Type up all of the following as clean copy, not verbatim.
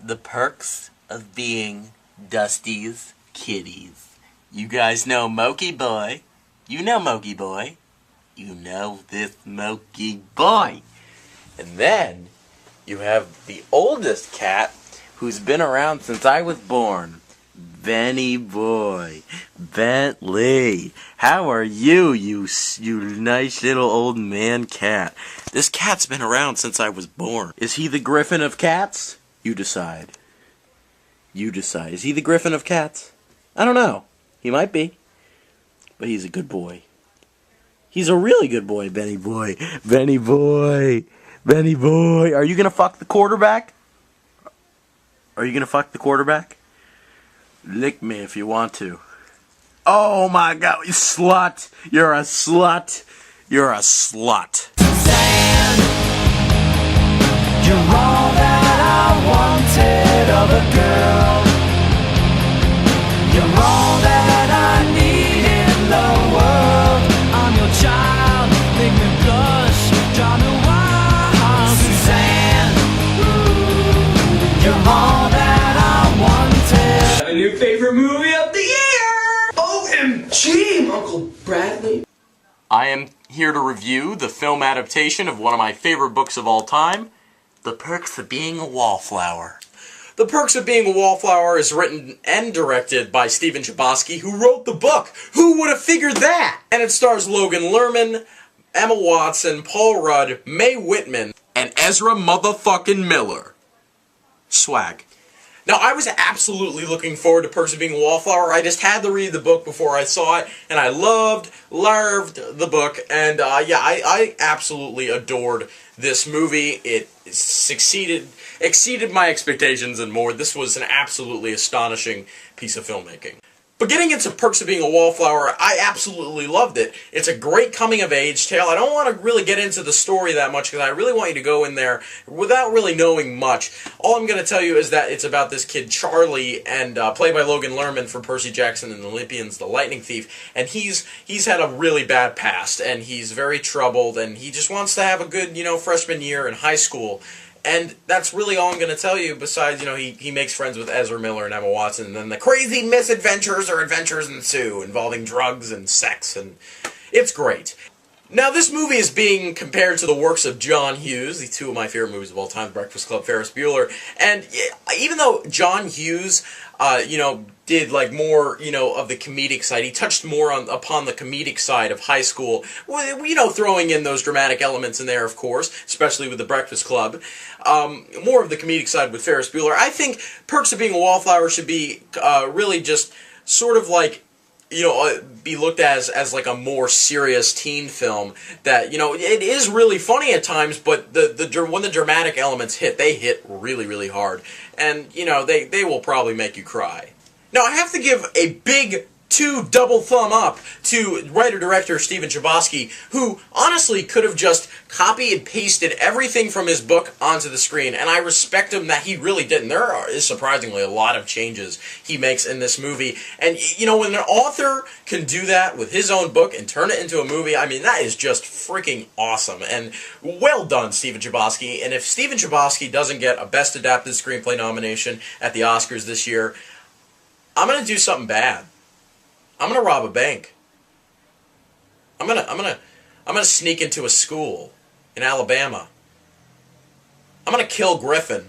The perks of being Dusty's kitties. You guys know Moki Boy. You know Moki Boy. You know this Moki Boy. And then you have the oldest cat who's been around since I was born. Benny Boy. Bentley. How are you, you nice little old man cat? This cat's been around since I was born. Is he the Griffin of cats? You decide. You decide. Is he the Griffin of cats? I don't know. He might be. But he's a good boy. He's a really good boy, Benny Boy. Benny Boy. Benny Boy. Are you going to fuck the quarterback? Are you going to fuck the quarterback? Lick me if you want to. Oh my God, you slut. You're a slut. You're a slut. Suzanne, you're all that I wanted of a girl. You're all that I need in the world. I'm your child, make me blush, drive me wild. Suzanne, you're all that I wanted. A new favorite movie of the year! OMG, Uncle Bradley. I am here to review the film adaptation of one of my favorite books of all time, The Perks of Being a Wallflower. The Perks of Being a Wallflower is written and directed by Stephen Chbosky, who wrote the book. Who would have figured that? And it stars Logan Lerman, Emma Watson, Paul Rudd, Mae Whitman, and Ezra motherfucking Miller. Swag. Now, I was absolutely looking forward to Perks of Being a Wallflower. I just had to read the book before I saw it, and I loved the book, and yeah, I absolutely adored this movie. It exceeded my expectations and more. This was an absolutely astonishing piece of filmmaking. But getting into Perks of Being a Wallflower, I absolutely loved it. It's a great coming-of-age tale. I don't want to really get into the story that much because I really want you to go in there without really knowing much. All I'm going to tell you is that it's about this kid, Charlie, and played by Logan Lerman from Percy Jackson and the Olympians, the Lightning Thief. And he's had a really bad past, and he's very troubled, and he just wants to have a good, freshman year in high school. And that's really all I'm going to tell you, besides, he makes friends with Ezra Miller and Emma Watson, and then the crazy misadventures or adventures ensue, involving drugs and sex, and it's great. Now, this movie is being compared to the works of John Hughes, the two of my favorite movies of all time, Breakfast Club, Ferris Bueller, and even though John Hughes, did like more, of the comedic side, he touched more upon the comedic side of high school, throwing in those dramatic elements in there, of course, especially with the Breakfast Club, more of the comedic side with Ferris Bueller. I think Perks of Being a Wallflower should be really just sort of like, be looked as like a more serious teen film that, it is really funny at times, but when the dramatic elements hit, they hit really, really hard. And, they will probably make you cry. Now, I have to give a big double thumb up to writer-director Stephen Chbosky, who honestly could have just copied and pasted everything from his book onto the screen, and I respect him that he really didn't. There is surprisingly a lot of changes he makes in this movie, and when an author can do that with his own book and turn it into a movie, I mean, that is just freaking awesome, and well done, Stephen Chbosky. And if Stephen Chbosky doesn't get a Best Adapted Screenplay nomination at the Oscars this year, I'm gonna do something bad. I'm gonna rob a bank. I'm gonna sneak into a school in Alabama. I'm gonna kill Griffin.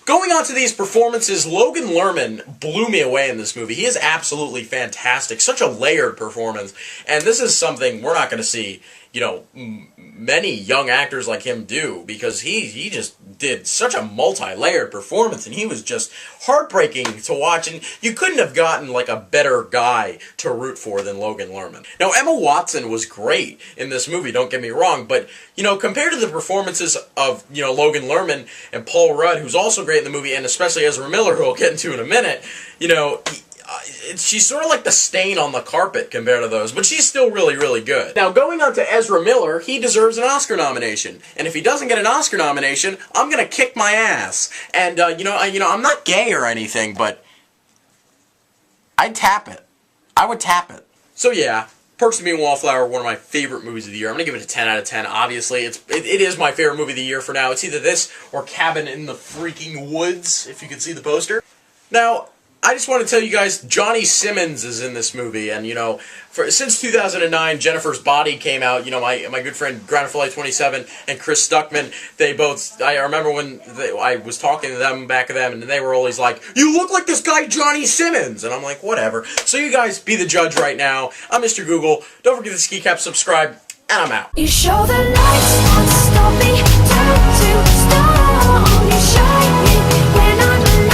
Going on to these performances, Logan Lerman blew me away in this movie. He is absolutely fantastic. Such a layered performance. And this is something we're not going to see, many young actors like him do, because he just did such a multi-layered performance, and he was just heartbreaking to watch, and you couldn't have gotten like a better guy to root for than Logan Lerman. Now, Emma Watson was great in this movie, don't get me wrong, but, compared to the performances of, Logan Lerman and Paul Rudd, who's also great in the movie, and especially Ezra Miller, who I'll get into in a minute, she's sort of like the stain on the carpet compared to those, but she's still really, really good. Now, going on to Ezra Miller, he deserves an Oscar nomination, and if he doesn't get an Oscar nomination, I'm gonna kick my ass. And I'm not gay or anything, but I'd tap it. I would tap it. So yeah, Perks of Being a Wallflower, one of my favorite movies of the year. I'm going to give it a 10 out of 10, obviously. It is my favorite movie of the year for now. It's either this or Cabin in the Freaking Woods, if you can see the poster. Now, I just want to tell you guys, Johnny Simmons is in this movie, and, you know, since 2009, Jennifer's Body came out, you know, my good friend, Grounded for Life 27, and Chris Stuckman, they both, I remember when I was talking to them back then, and they were always like, you look like this guy Johnny Simmons, and I'm like, whatever. So you guys be the judge right now. I'm Mr. Google. Don't forget to ski cap, subscribe, and I'm out. You show the lights, won't stop me, turn to stone. You shine me when I'm alone.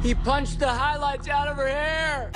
He punched the highlights out of her hair.